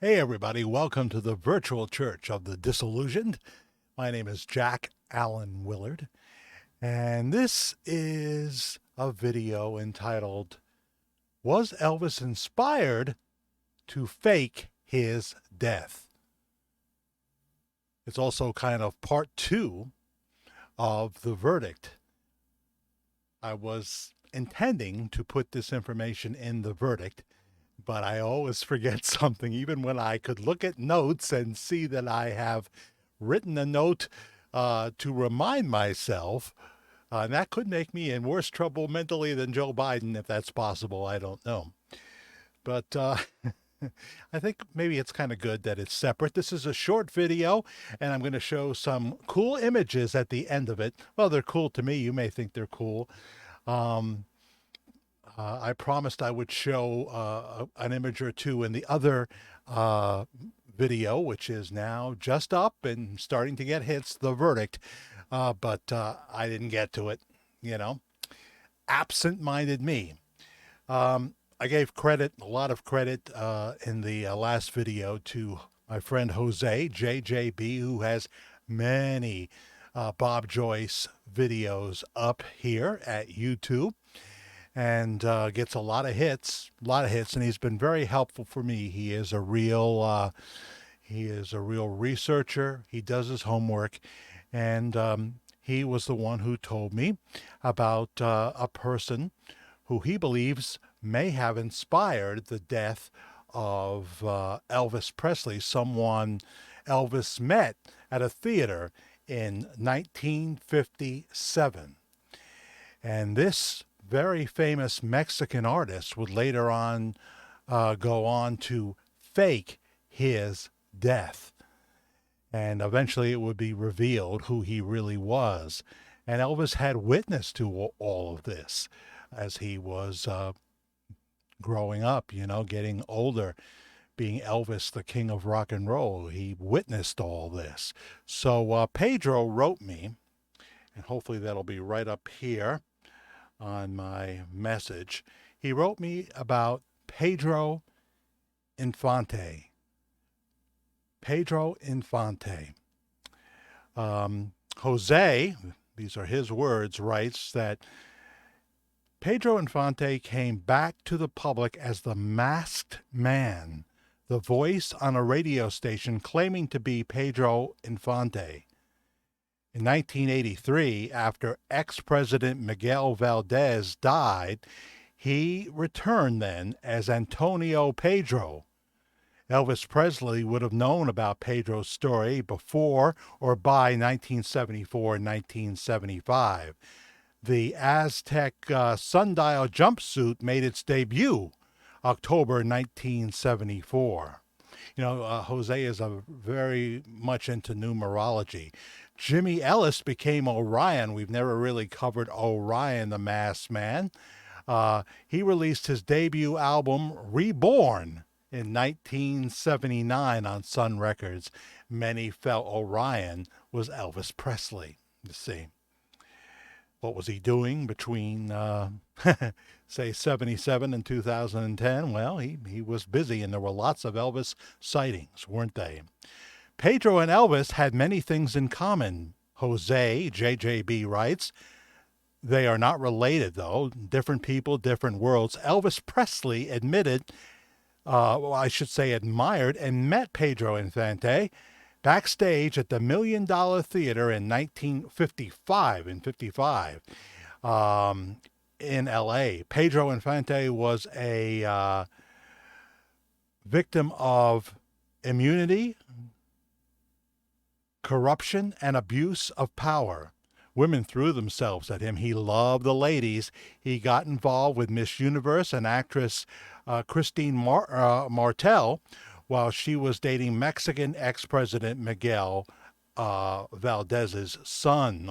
Hey, everybody, welcome to the virtual church of the disillusioned. My name is Jack Allen Willard, and this is a video entitled, Was Elvis Inspired to Fake His Death? It's also kind of part two of the verdict. I was intending to put this information in the verdict, but I always forget something, even when I could look at notes and see that I have written a note to remind myself. And that could make me in worse trouble mentally than Joe Biden, if that's possible. I don't know. But I think maybe it's kind of good that it's separate. This is a short video, and I'm going to show some cool images at the end of it. Well, they're cool to me. You may think they're cool. Um, I promised I would show an image or two in the other video, which is now just up and starting to get hits, the verdict. But I didn't get to it, you know. Absent-minded me. I gave credit, a lot of credit in the last video to my friend Jose, JJB, who has many Bob Joyce videos up here at YouTube and gets a lot of hits, and he's been very helpful for me. He is a real researcher. He does his homework, and he was the one who told me about a person who he believes may have inspired the death of Elvis Presley, someone Elvis met at a theater in 1957. And this very famous Mexican artist would later on go on to fake his death. And eventually it would be revealed who he really was. And Elvis had witness to all of this as he was growing up, getting older, being Elvis, the king of rock and roll. He witnessed all this. So Pedro wrote me, and hopefully that'll be right up here on my message. He wrote me about Pedro Infante. Pedro Infante. Jose, these are his words, writes that Pedro Infante came back to the public as the masked man, the voice on a radio station claiming to be Pedro Infante. In 1983, after ex-President Miguel Valdez died, he returned then as Antonio Pedro. Elvis Presley would have known about Pedro's story before or by 1974 and 1975. The Aztec sundial jumpsuit made its debut October 1974. Jose is very much into numerology. Jimmy Ellis became Orion. We've never really covered Orion, the Masked Man. He released his debut album, Reborn, in 1979 on Sun Records. Many felt Orion was Elvis Presley, you see. What was he doing between, say, 77 and 2010? Well, he was busy, and there were lots of Elvis sightings, weren't they? Pedro and Elvis had many things in common. Jose, JJB, writes, they are not related, though. Different people, different worlds. Elvis Presley admitted, admired and met Pedro Infante backstage at the $1 Million Theater in 1955, in L.A. Pedro Infante was a victim of immunity, corruption, and abuse of power. Women threw themselves at him. He loved the ladies. He got involved with Miss Universe and actress Christine Martel while she was dating Mexican ex-president Miguel Valdez's son.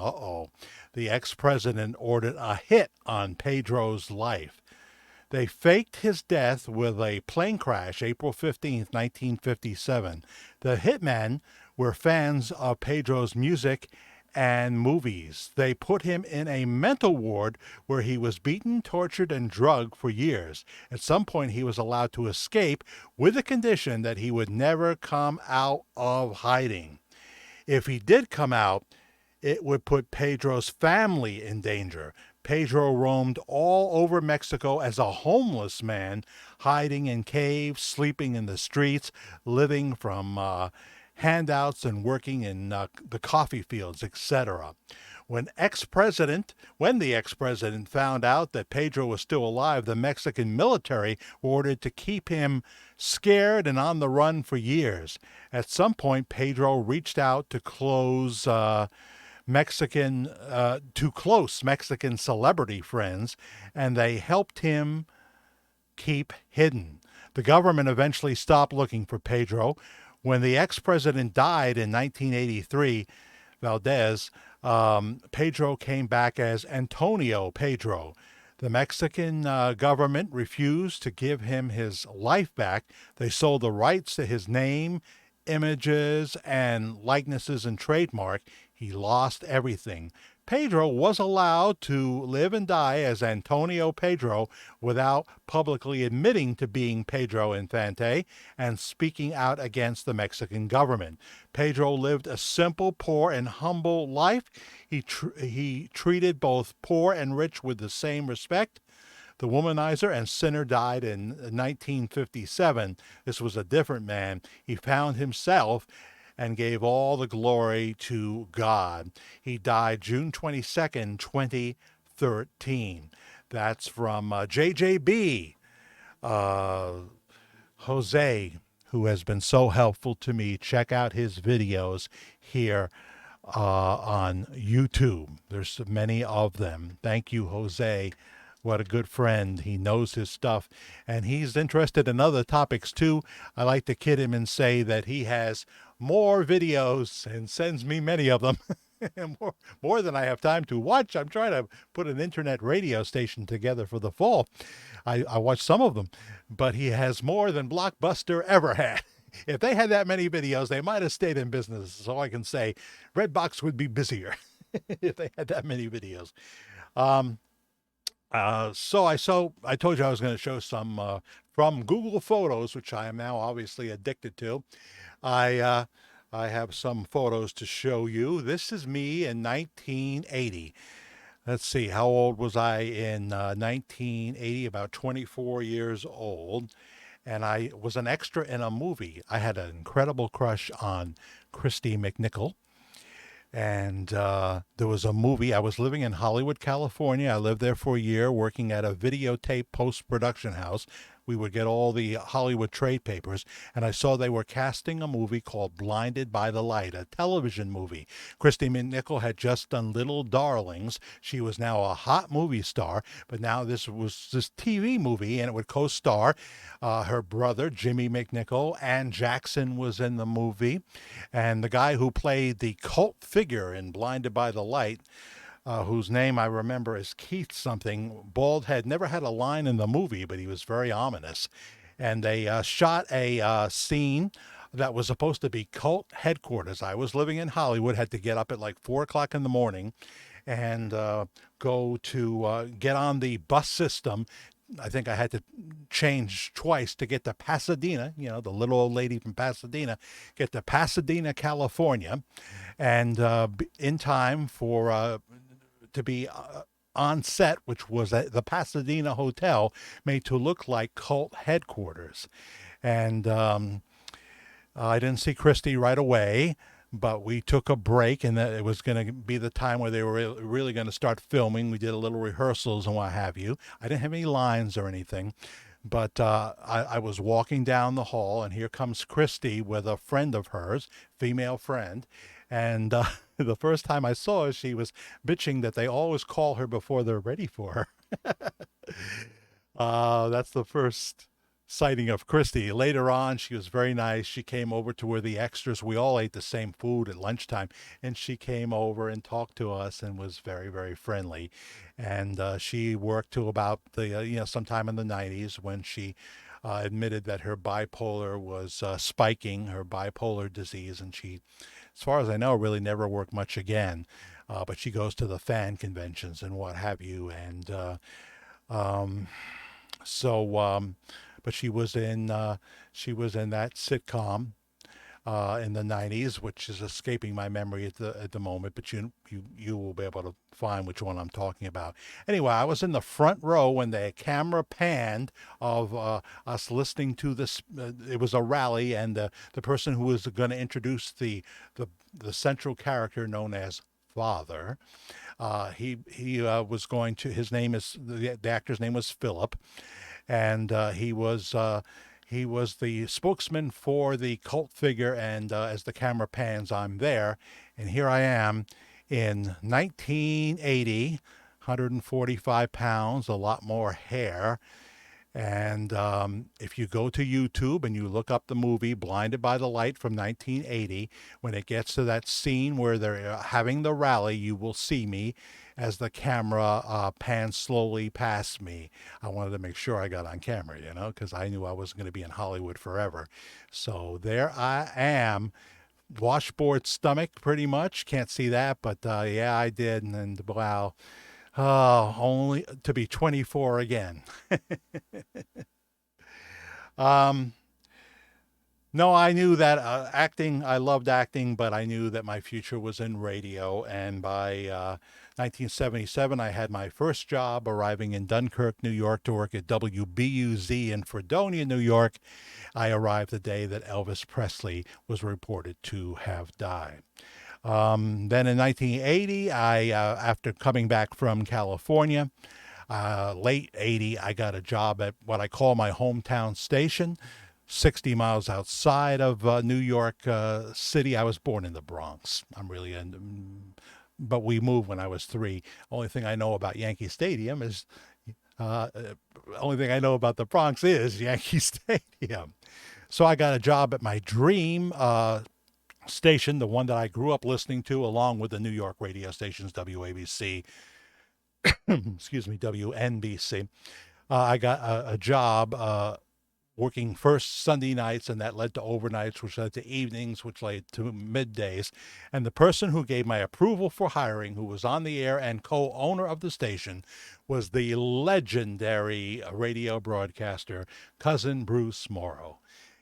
The ex-president ordered a hit on Pedro's life. They faked his death with a plane crash April 15th, 1957. The hitmen were fans of Pedro's music and movies. They put him in a mental ward where he was beaten, tortured, and drugged for years. At some point, he was allowed to escape with the condition that he would never come out of hiding. If he did come out, it would put Pedro's family in danger. Pedro roamed all over Mexico as a homeless man, hiding in caves, sleeping in the streets, living from handouts and working in the coffee fields, etc. When the ex-president found out that Pedro was still alive, the Mexican military were ordered to keep him scared and on the run for years. At some point, Pedro reached out to close close Mexican celebrity friends, and they helped him keep hidden. The government eventually stopped looking for Pedro. When the ex-president died in 1983, Valdez, Pedro came back as Antonio Pedro. The Mexican government refused to give him his life back. They sold the rights to his name, images, and likenesses and trademark. He lost everything. Pedro was allowed to live and die as Antonio Pedro without publicly admitting to being Pedro Infante and speaking out against the Mexican government. Pedro lived a simple, poor, and humble life. He treated both poor and rich with the same respect. The womanizer and sinner died in 1957. This was a different man. He found himself and gave all the glory to God. He died June 22nd, 2013. That's from JJB, Jose, who has been so helpful to me. Check out his videos here on YouTube. There's many of them. Thank you, Jose. What a good friend. He knows his stuff, and he's interested in other topics too. I like to kid him and say that he has more videos and sends me many of them. more than I have time to watch. I'm trying to put an internet radio station together for the fall. I watch some of them, but he has more than Blockbuster ever had. If they had that many videos, they might have stayed in business. So I can say Redbox would be busier if they had that many videos. So I told you I was going to show some from Google Photos, which I am now obviously addicted to. I have some photos to show you. This is me in 1980. Let's see, how old was I in 1980? About 24 years old. And I was an extra in a movie. I had an incredible crush on Christy McNichol. And there was a movie. I was living in Hollywood, California. I lived there for a year working at a videotape post-production house. We would get all the Hollywood trade papers, and I saw they were casting a movie called Blinded by the Light, a television movie. Christy McNichol had just done Little Darlings. She was now a hot movie star, but now this was this TV movie, and it would co-star her brother, Jimmy McNichol, and Jackson was in the movie. And the guy who played the cult figure in Blinded by the Light, whose name I remember is Keith something, bald head, never had a line in the movie, but he was very ominous. And they shot a scene that was supposed to be cult headquarters. I was living in Hollywood, had to get up at like 4 o'clock in the morning and go to get on the bus system. I think I had to change twice to get to Pasadena, the little old lady from Pasadena, get to Pasadena, California, and in time for to be on set, which was at the Pasadena Hotel, made to look like cult headquarters. And I didn't see Christy right away, but we took a break, and it was going to be the time where they were really going to start filming. We did a little rehearsals and what have you. I didn't have any lines or anything, but I was walking down the hall, and here comes Christy with a friend of hers, female friend, and the first time I saw her, she was bitching that they always call her before they're ready for her. That's the first sighting of Christy. Later on, she was very nice. She came over to where the extras, we all ate the same food at lunchtime, and she came over and talked to us and was very, very friendly. And she worked to about the, sometime in the 90s when she admitted that her bipolar was spiking, her bipolar disease, and she as far as I know, really never worked much again. But she goes to the fan conventions and what have you. And um, so, but she was in that sitcom in the 90s, which is escaping my memory at the moment, but you will be able to find which one I'm talking about. Anyway, I was in the front row when the camera panned of us listening to this. It was a rally, and the person who was going to introduce the central character known as Father. He was going to. His name is the actor's name was Philip, and he was the spokesman for the cult figure. And as the camera pans, I'm there, and here I am in 1980, 145 pounds, a lot more hair. And if you go to YouTube and you look up the movie Blinded by the Light from 1980, when it gets to that scene where they're having the rally, you will see me as the camera pans slowly past me. I wanted to make sure I got on camera, because I knew I wasn't going to be in Hollywood forever. So there I am, washboard stomach pretty much. Can't see that, but yeah, I did. And wow. Oh, only to be 24 again. Um, no, I knew that acting, I loved acting, but I knew that my future was in radio. And by 1977, I had my first job arriving in Dunkirk, New York to work at WBUZ in Fredonia, New York. I arrived the day that Elvis Presley was reported to have died. Then in 1980, after coming back from California, late 80, I got a job at what I call my hometown station, 60 miles outside of New York City. I was born in the Bronx. But we moved when I was 3. Only thing I know about Yankee Stadium is, uh, uh, only thing I know about the Bronx is Yankee Stadium. So I got a job at my dream station, the one that I grew up listening to, along with the New York radio stations, WABC, excuse me, WNBC. I got a job working first Sunday nights, and that led to overnights, which led to evenings, which led to middays. And the person who gave my approval for hiring, who was on the air and co-owner of the station, was the legendary radio broadcaster, Cousin Bruce Morrow.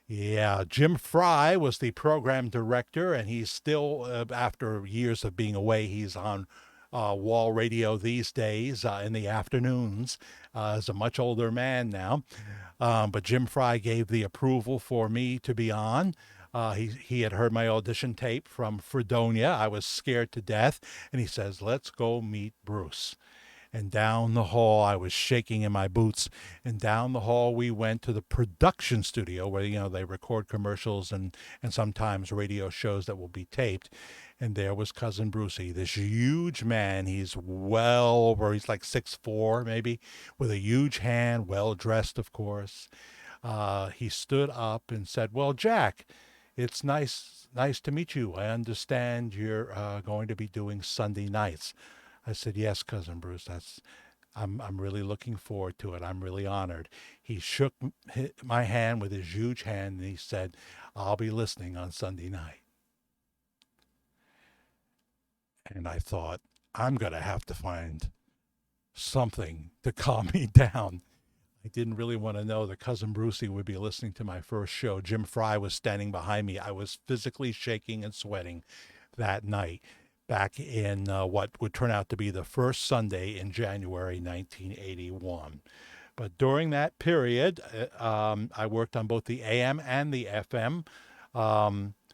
Yeah, Jim Fry was the program director, and he's still, after years of being away, he's on wall radio these days in the afternoons as a much older man now. But Jim Fry gave the approval for me to be on. He had heard my audition tape from Fredonia. I was scared to death, and he says, "Let's go meet Bruce." And down the hall, I was shaking in my boots. And down the hall, we went to the production studio where, they record commercials and sometimes radio shows that will be taped. And there was Cousin Brucey, this huge man. He's he's like 6'4", maybe, with a huge hand, well dressed, of course. He stood up and said, "Well, Jack, it's nice to meet you. I understand you're going to be doing Sunday nights." I said, "Yes, Cousin Bruce. I'm really looking forward to it. I'm really honored." He shook my hand with his huge hand, and he said, "I'll be listening on Sunday night." And I thought, I'm going to have to find something to calm me down. I didn't really want to know that Cousin Brucey would be listening to my first show. Jim Fry was standing behind me. I was physically shaking and sweating that night, back in what would turn out to be the first Sunday in January 1981. But during that period, I worked on both the AM and the FM.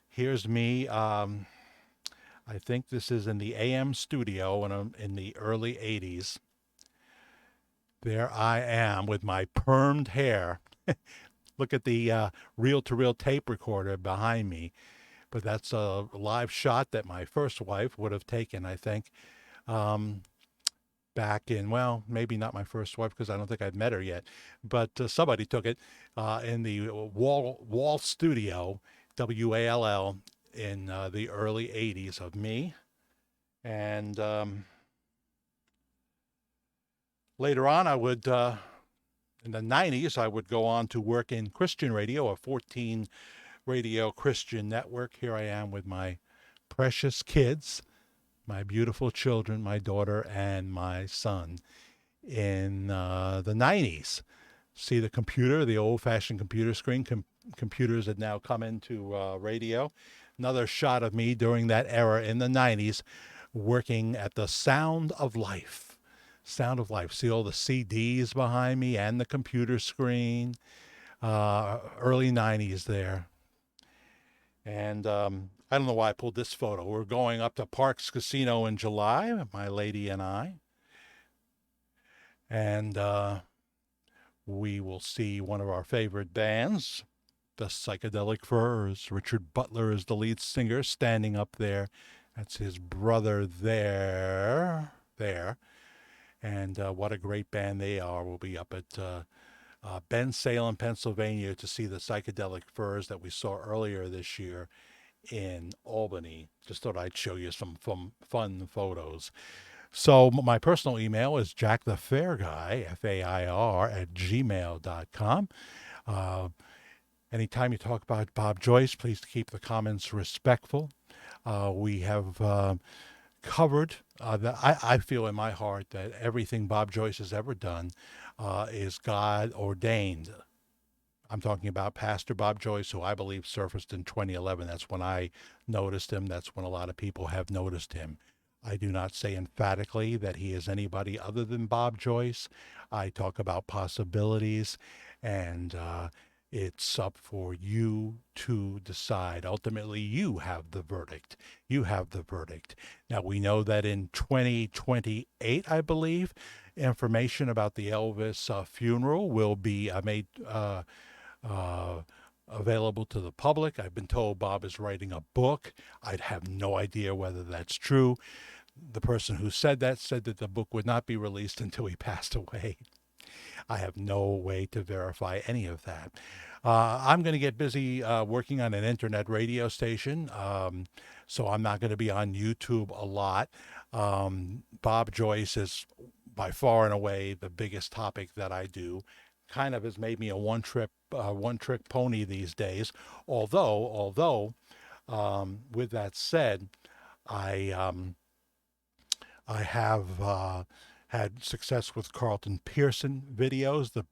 Here's me. I think this is in the AM studio in the early 80s. There I am with my permed hair. Look at the reel-to-reel tape recorder behind me. But that's a live shot that my first wife would have taken, I think, back in, well, maybe not my first wife because I don't think I'd met her yet, but somebody took it in the wall studio, WALL, in the early 80s of me. And later on, in the 90s, I would go on to work in Christian radio, a 14 radio Christian network. Here I am with my precious kids, my beautiful children, my daughter and my son, in the 90s. See the computer, the old-fashioned computer screen, computers that now come into radio. Another shot of me during that era in the 90s, working at the Sound of Life. Sound of Life. See all the CDs behind me and the computer screen. Early 90s there. And I don't know why I pulled this photo. We're going up to Parks Casino in July, my lady and I. And we will see one of our favorite bands, the Psychedelic Furs. Richard Butler is the lead singer, standing up there. That's his brother there. And what a great band they are. We'll be up at Bensalem, Pennsylvania to see the Psychedelic Furs that we saw earlier this year in Albany. Just thought I'd show you some fun photos. So my personal email is jackthefairguy, F-A-I-R, @gmail.com. Anytime you talk about Bob Joyce, please keep the comments respectful. We have covered, I feel in my heart that everything Bob Joyce has ever done is God ordained. I'm talking about Pastor Bob Joyce, who I believe surfaced in 2011. That's when I noticed him. That's when a lot of people have noticed him. I do not say emphatically that he is anybody other than Bob Joyce. I talk about possibilities, and it's up for you to decide. Ultimately, you have the verdict. You have the verdict. Now, we know that in 2028, I believe, information about the Elvis funeral will be made available to the public. I've been told Bob is writing a book. I'd have no idea whether that's true. The person who said that the book would not be released until he passed away. I have no way to verify any of that. I'm going to get busy working on an internet radio station, so I'm not going to be on YouTube a lot. Bob Joyce is by far and away the biggest topic that I do. Kind of has made me a one-trick pony these days. Although, with that said, I have had success with Carlton Pearson videos, the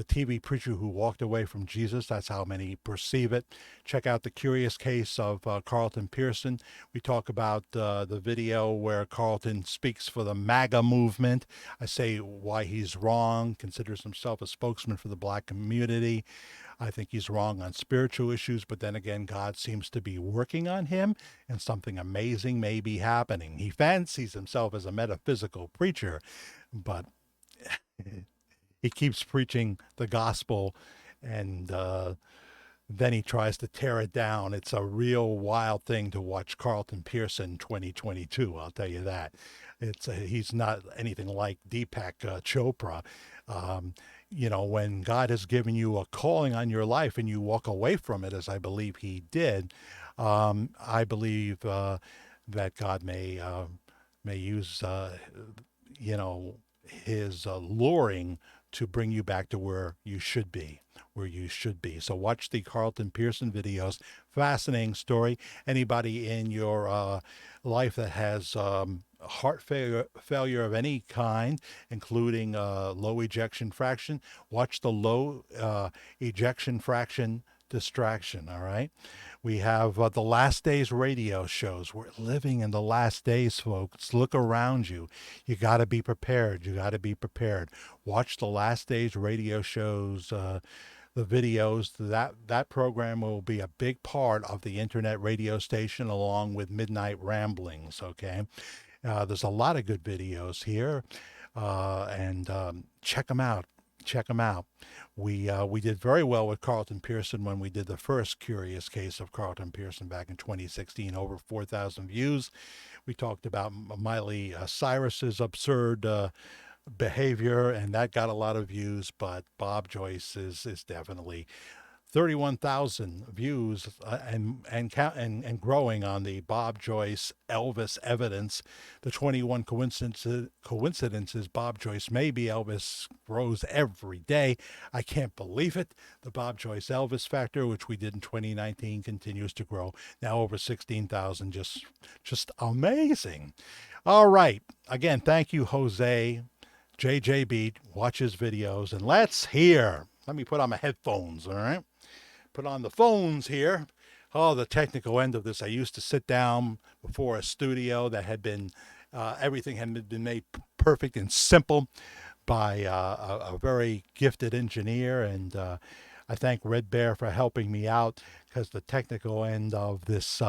TV preacher who walked away from Jesus. That's how many perceive it. Check out The Curious Case of Carlton Pearson. We talk about the video where Carlton speaks for the MAGA movement. I say why he's wrong, considers himself a spokesman for the black community. I think he's wrong on spiritual issues, but then again, God seems to be working on him, and something amazing may be happening. He fancies himself as a metaphysical preacher, but he keeps preaching the gospel, and then he tries to tear it down. It's a real wild thing to watch Carlton Pearson 2022, I'll tell you that. He's not anything like Deepak Chopra. When God has given you a calling on your life and you walk away from it, as I believe he did, I believe that God may use, his luring to bring you back to where you should be. So watch the Carlton Pearson videos. Fascinating story. Anybody in your life that has heart failure of any kind, including low ejection fraction, watch the low ejection fraction distraction. All right. We have the last days radio shows. We're living in the last days, folks. Look around you. You got to be prepared. Watch the last days radio shows, the videos. That program will be a big part of the internet radio station, along with Midnight Ramblings. Okay. There's a lot of good videos here, and check them out. We did very well with Carlton Pearson when we did the first Curious Case of Carlton Pearson back in 2016, over 4,000 views. We talked about Miley Cyrus's absurd behavior, and that got a lot of views, but Bob Joyce is definitely 31,000 views and growing on the Bob Joyce Elvis evidence. The 21 coincidences Bob Joyce may be Elvis grows every day. I can't believe it. The Bob Joyce Elvis factor, which we did in 2019, continues to grow. Now over 16,000. Just amazing. All right. Again, thank you, Jose. JJB, watch his videos, and let's hear. Let me put on my headphones, all right? Put on the phones here. Oh, the technical end of this. I used to sit down before a studio that had been, everything had been made perfect and simple by a very gifted engineer, and I thank Red Bear for helping me out, because the technical end of this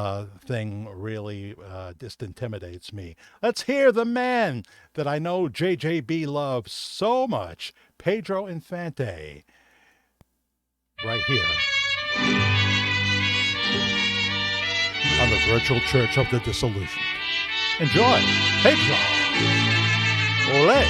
thing really just intimidates me. Let's hear the man that I know JJB loves so much, Pedro Infante, right here on the Virtual Church of the Disillusioned. Enjoy, Pedro. Ole.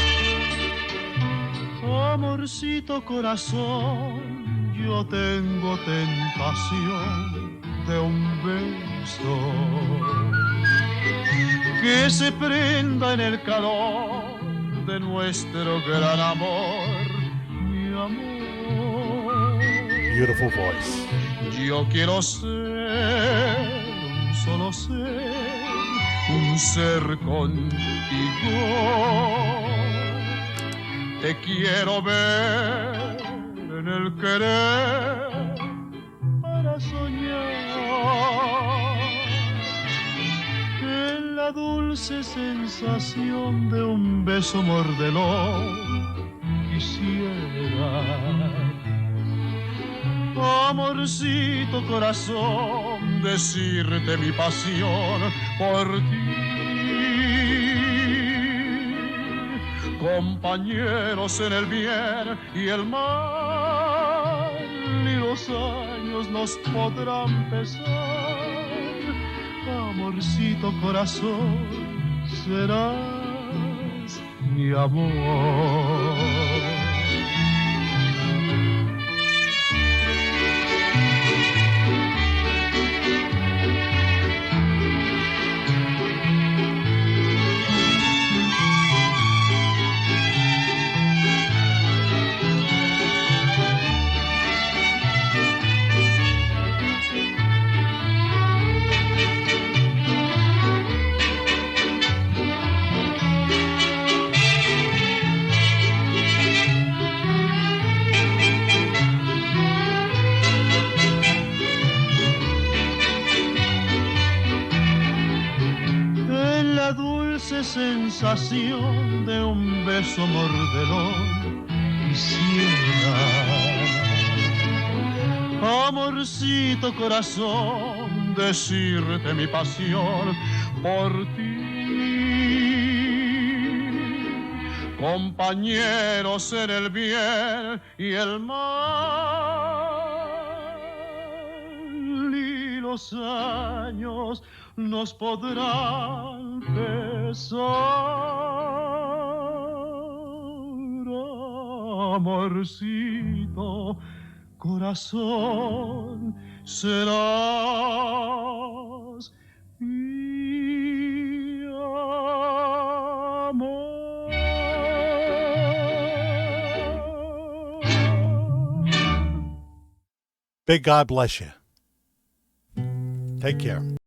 Amorcito corazón, yo tengo tentación de un beso que se prenda en el calor de nuestro gran amor, mi amor. Beautiful voice. Yo quiero ser un solo ser, un ser contigo. Te quiero ver en el querer para soñar, en la dulce sensación de un beso mordelón quisiera. Amorcito corazón, decirte mi pasión por ti. Compañeros en el bien y el mal, ni los años nos podrán pesar. Amorcito corazón, serás mi amor. Sensación de un beso mordelón quisiera. Amorcito corazón, decirte mi pasión por ti. Compañeros en el bien y el mal, y los años nos podrán pesar. Amorcito corazón, serás mi amor. Big God bless you. Take care.